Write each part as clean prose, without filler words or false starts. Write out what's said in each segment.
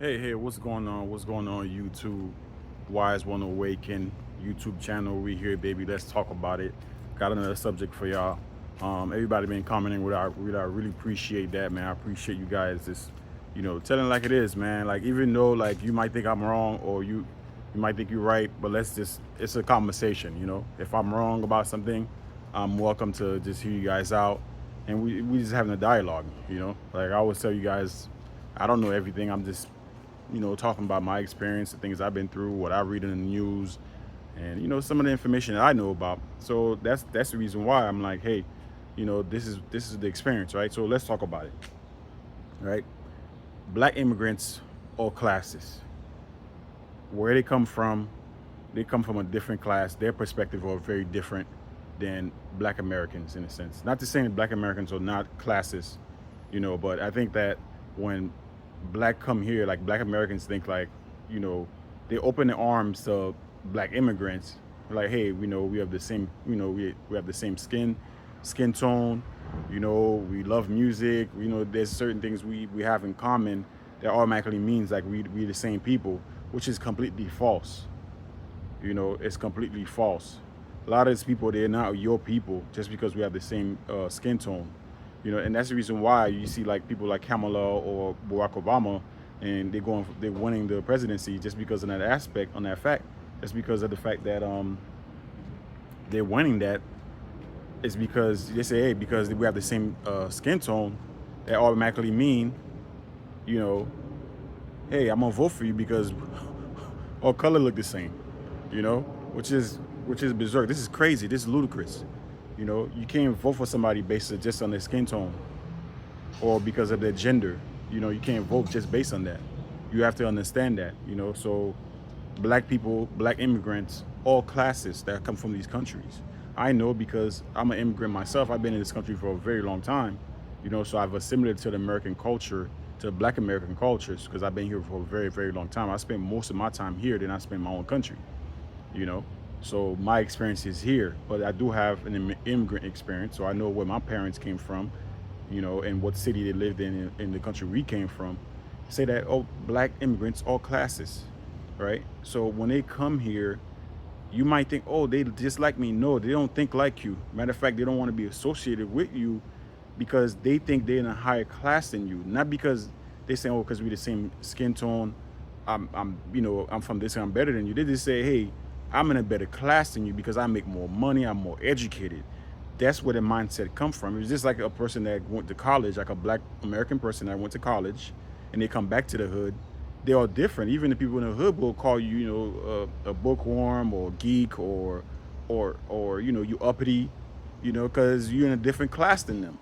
Hey, what's going on? What's going on, YouTube? Wise One Awaken YouTube channel. We here, baby. Let's talk about it. Got another subject for y'all. Everybody been commenting with I really appreciate that, man. I appreciate you guys just, telling like it is, man. Like even though like you might think I'm wrong or you might think you're right, but it's a conversation, If I'm wrong about something, I'm welcome to just hear you guys out, and we just having a dialogue. Like I always tell you guys, I don't know everything. I'm just talking about my experience, the things I've been through, what I read in the news, and some of the information that I know about. So that's the reason why I'm like, hey, this is the experience, right? So let's talk about it, right? Black immigrants, all classes, where they come from a different class. Their perspective are very different than Black Americans in a sense. Not to say that Black Americans are not classes, but I think that when Black come here, like Black Americans think like, you know, they open their arms to Black immigrants, like, hey, we have the same, we have the same skin tone, we love music, there's certain things we have in common that automatically means like we the same people, which is completely false. It's completely false. A lot of these people, they're not your people just because we have the same skin tone. And that's the reason why you see like people like Kamala or Barack Obama, and they're winning the presidency just because of that aspect, on that fact. That's because of the fact that they're winning that. It's because they say, hey, because we have the same skin tone, that automatically mean, you know, hey, I'm gonna vote for you because all color look the same, you know, which is berserk. This is crazy. This is ludicrous. You can't vote for somebody based just on their skin tone or because of their gender. You can't vote just based on that. You have to understand that. So Black people, Black immigrants, all classes that come from these countries. I know because I'm an immigrant myself. I've been in this country for a very long time. So I've assimilated to the American culture, to Black American cultures, because I've been here for a very, very long time. I spent most of my time here than I spent in my own country. you know. So my experience is here, but I do have an immigrant experience, so I know where my parents came from, and what city they lived in the country we came from. Say that, oh, Black immigrants, all classes, right? So when they come here, you might think, oh, they just like me. No, they don't think like you. Matter of fact, they don't want to be associated with you because they think they're in a higher class than you, not because they say, oh, because we're the same skin tone. I'm from this, I'm better than you. They just say, hey, I'm in a better class than you because I make more money, I'm more educated. That's where the mindset come from. It's just like a person that went to college, like a Black American person that went to college, and they come back to the hood. They're all different. Even the people in the hood will call you, a bookworm or geek or you uppity, because you're in a different class than them.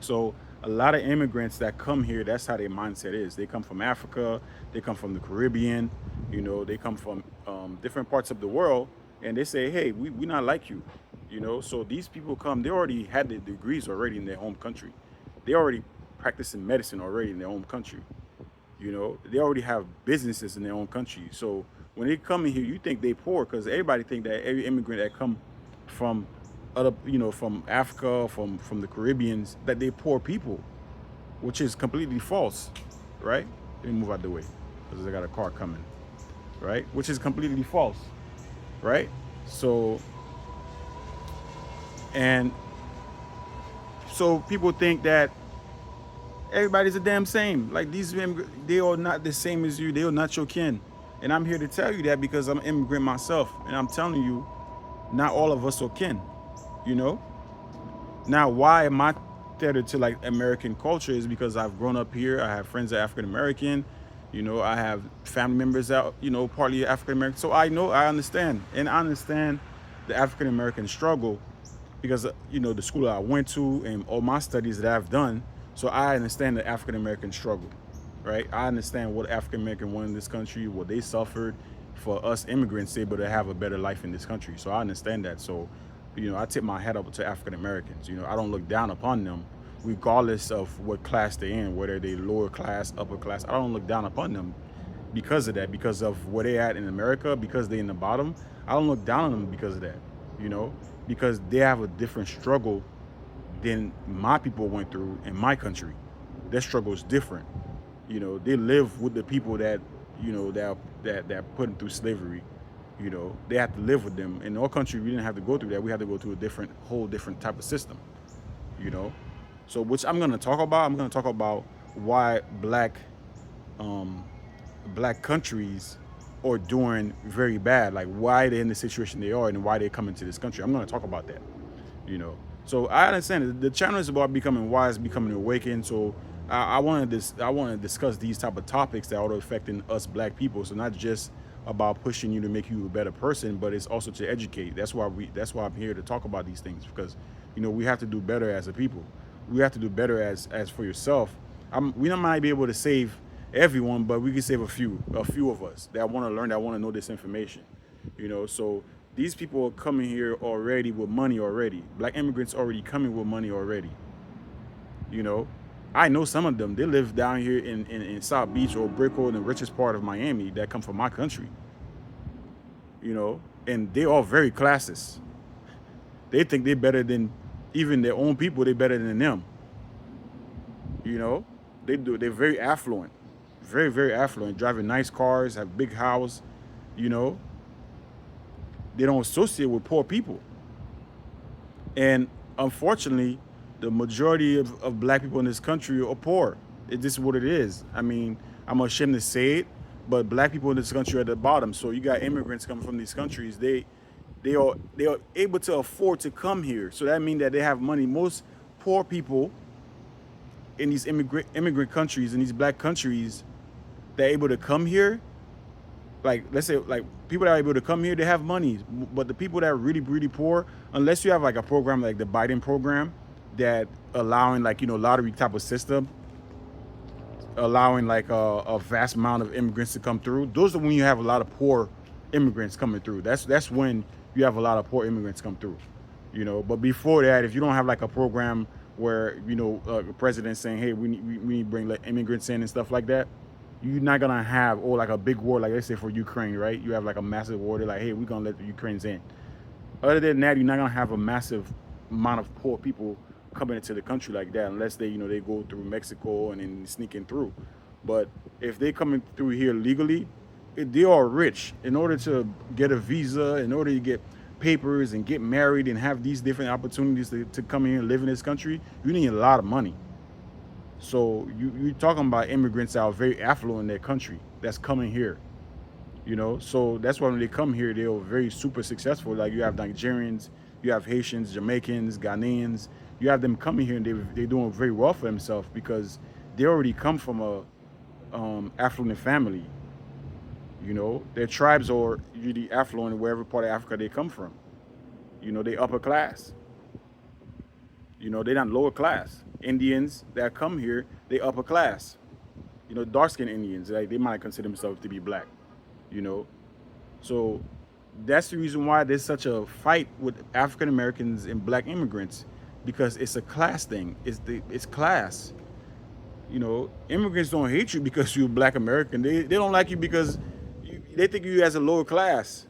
So a lot of immigrants that come here, that's how their mindset is. They come from Africa, they come from the Caribbean, they come from different parts of the world, and they say, hey, we not like you, So these people come, they already had their degrees already in their home country. They already practicing medicine already in their home country. They already have businesses in their own country. So when they come in here, you think they poor because everybody think that every immigrant that come from from Africa, from the Caribbeans, that they poor people, which is completely false, right? Let me move out the way because I got a car coming, right? Which is completely false, right? So and so people think that everybody's the damn same. Like these they are not the same as you. They are not your kin. And I'm here to tell you that because I'm an immigrant myself. And I'm telling you, not all of us are kin, you know? Now, why am I tethered to like American culture is because I've grown up here. I have friends that are African American. I have family members that, partly African American. So I understand. And I understand the African American struggle because, the school I went to and all my studies that I've done. So I understand the African American struggle, right? I understand what African American won in this country, what they suffered for us immigrants able to have a better life in this country. So I understand that. So, I tip my hat up to African Americans. I don't look down upon them, regardless of what class they're in, whether they lower class, upper class. I don't look down upon them because of that, because of where they at in America, because they're in the bottom. I don't look down on them because of that, because they have a different struggle than my people went through in my country. Their struggle is different, You know, they live with the people that, you know, that put them through slavery. You know, they have to live with them. In our country, we didn't have to go through that. We had to go through a whole different type of system. You know, so which I'm gonna talk about. I'm gonna talk about why um, black countries are doing very bad. Like why they're in the situation they are and why they're coming to this country. I'm gonna talk about that. You know, so I understand it. The channel is about becoming wise, becoming awakened. So I want to discuss these type of topics that are affecting us black people. So not just about pushing you to make you a better person, but it's also to educate. That's why I'm here to talk about these things, because you know we have to do better as a people. We have to do better as for yourself. We not might be able to save everyone, but we can save a few of us that want to learn, that want to know this information. You know, so these people are coming here already with money already. Black immigrants already coming with money already. You know, I know some of them. They live down here in South Beach or Brickell, in the richest part of Miami, that come from my country. You know, and they are very classist. They think they're better than even their own people. They're better than them. You know, they do. They're very affluent, very affluent, driving nice cars, have big house. You know, they don't associate with poor people. And unfortunately, the majority of black people in this country are poor. This is what it is. I mean, I'm ashamed to say it, but black people in this country are at the bottom. So you got immigrants coming from these countries. They are able to afford to come here. So that means that they have money. Most poor people in these immigrant countries, in these black countries, they're able to come here. Like, let's say, like, people that are able to come here, they have money. But the people that are really poor, unless you have like a program like the Biden program, that allowing, like, you know, lottery type of system, allowing like a vast amount of immigrants to come through, those are when you have a lot of poor immigrants coming through. That's when you have a lot of poor immigrants come through. You know, but before that, if you don't have like a program where, you know, the president's saying, hey, we need to bring like immigrants in and stuff like that, you're not gonna have, or like a big war, like they say for Ukraine, right? You have like a massive war. They're like, hey, we're gonna let the Ukrainians in. Other than that, you're not gonna have a massive amount of poor people coming into the country like that, unless they, you know, they go through Mexico and then sneaking through. But if they coming through here legally, they are rich. In order to get a visa, in order to get papers and get married and have these different opportunities to come here and live in this country, you need a lot of money. So you're talking about immigrants that are very affluent in their country that's coming here. You know, so that's why when they come here, they're very super successful. Like you have Nigerians, you have Haitians, Jamaicans, Ghanaians. You have them coming here and they're doing very well for themselves because they already come from a affluent family. You know, their tribes are usually affluent wherever part of Africa they come from. You know, they upper class. You know, they're not lower class. Indians that come here, they upper class. You know, dark skinned Indians, like they might consider themselves to be black. You know, so that's the reason why there's such a fight with African Americans and black immigrants, because it's a class thing. It's class. You know, immigrants don't hate you because you're black American. They don't like you because they think you as a lower class.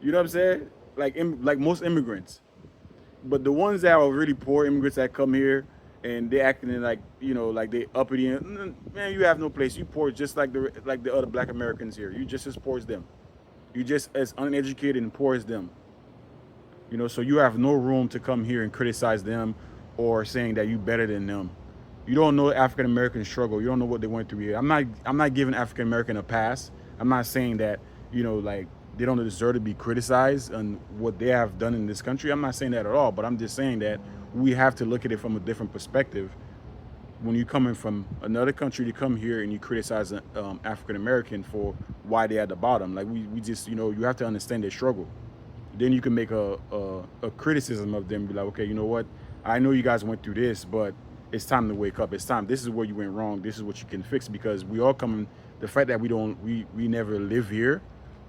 You know what I'm saying? Like most immigrants. But the ones that are really poor immigrants that come here and they acting like, you know, like they uppity, man, you have no place. You poor just like the other black Americans here. You just as poor as them. You just as uneducated and poor as them. You know, so you have no room to come here and criticize them or saying that you better than them. You don't know African American struggle. You don't know what they went through here. I'm not giving African American a pass. I'm not saying that, you know, like they don't deserve to be criticized on what they have done in this country. I'm not saying that at all, but I'm just saying that we have to look at it from a different perspective. When you're coming from another country to come here and you criticize African American for why they're at the bottom, like we just, you know, you have to understand their struggle. Then you can make a criticism of them, be like, okay, you know what? I know you guys went through this, but it's time to wake up. It's time. This is where you went wrong. This is what you can fix, because we all come. The fact that we never live here,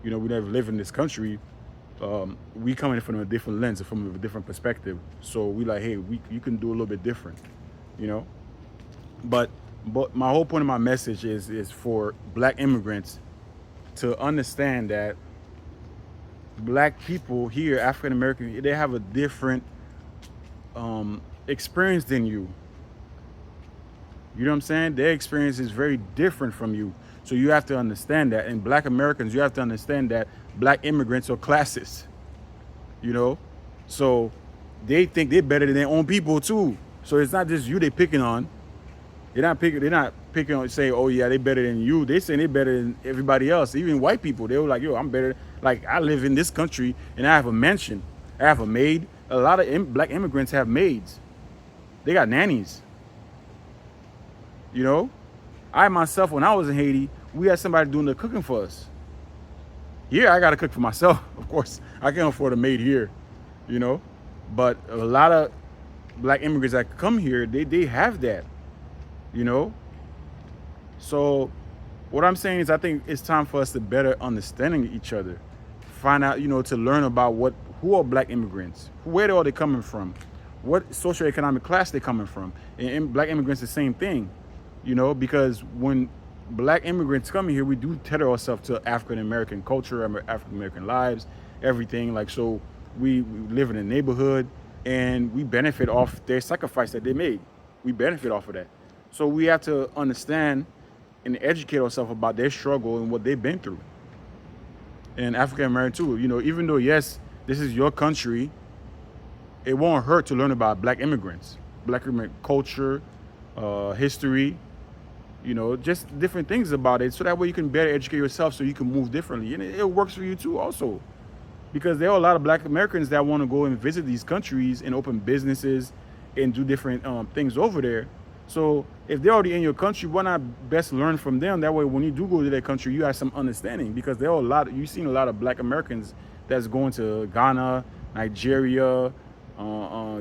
you know, we never live in this country. We coming from a different lens, from a different perspective. So we like, hey, you can do a little bit different, you know. But my whole point of my message is for black immigrants to understand that black people here, African American, they have a different experience than you. You know what I'm saying? Their experience is very different from you. So you have to understand that. And black Americans, you have to understand that black immigrants are classist, you know? So they think they're better than their own people too. So it's not just you they picking on. They're not picking on say, oh yeah, they better than you. They saying they better than everybody else. Even white people, they were like, yo, I'm better. Like I live in this country and I have a mansion. I have a maid. A lot of black immigrants have maids. They got nannies. You know, I myself, when I was in Haiti, we had somebody doing the cooking for us. Here, I got to cook for myself. Of course, I can't afford a maid here, you know. But a lot of black immigrants that come here, they have that, you know. So what I'm saying is I think it's time for us to better understanding each other. Find out, you know, to learn about who are black immigrants, where are they coming from, what socioeconomic class they coming from. And black immigrants, the same thing. You know, because when black immigrants come here, we do tether ourselves to African American culture, African American lives, everything. Like, so we live in a neighborhood and we benefit off their sacrifice that they made. We benefit off of that. So we have to understand and educate ourselves about their struggle and what they've been through. And African American too. You know, even though, yes, this is your country, it won't hurt to learn about black immigrants, black immigrant culture, history, you know, just different things about it, so that way you can better educate yourself so you can move differently. And it works for you too also, because there are a lot of black Americans that want to go and visit these countries and open businesses and do different things over there. So if they're already in your country, why not best learn from them? That way when you do go to their country, you have some understanding, because there are you've seen a lot of black Americans that's going to Ghana, Nigeria,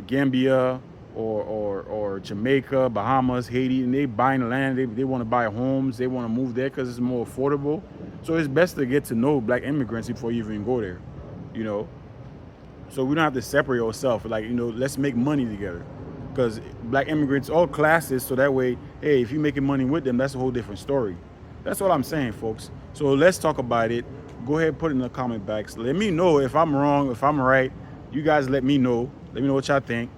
Gambia, or Jamaica, Bahamas, Haiti, and they buying land. They want to buy homes. They want to move there because it's more affordable. So it's best to get to know black immigrants before you even go there, you know. So we don't have to separate ourselves. Like, you know, let's make money together, because black immigrants all classes. So that way, hey, if you're making money with them, that's a whole different story. That's all I'm saying, folks. So let's talk about it. Go ahead, put it in the comment box. Let me know if I'm wrong, if I'm right. You guys let me know. Let me know what y'all think.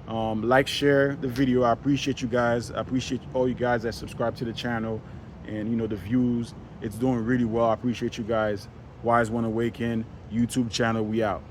Like, share the video. I appreciate you guys. I appreciate all you guys that subscribe to the channel, and you know, the views. It's doing really well. I appreciate you guys. Wise One Awaken YouTube channel. We out.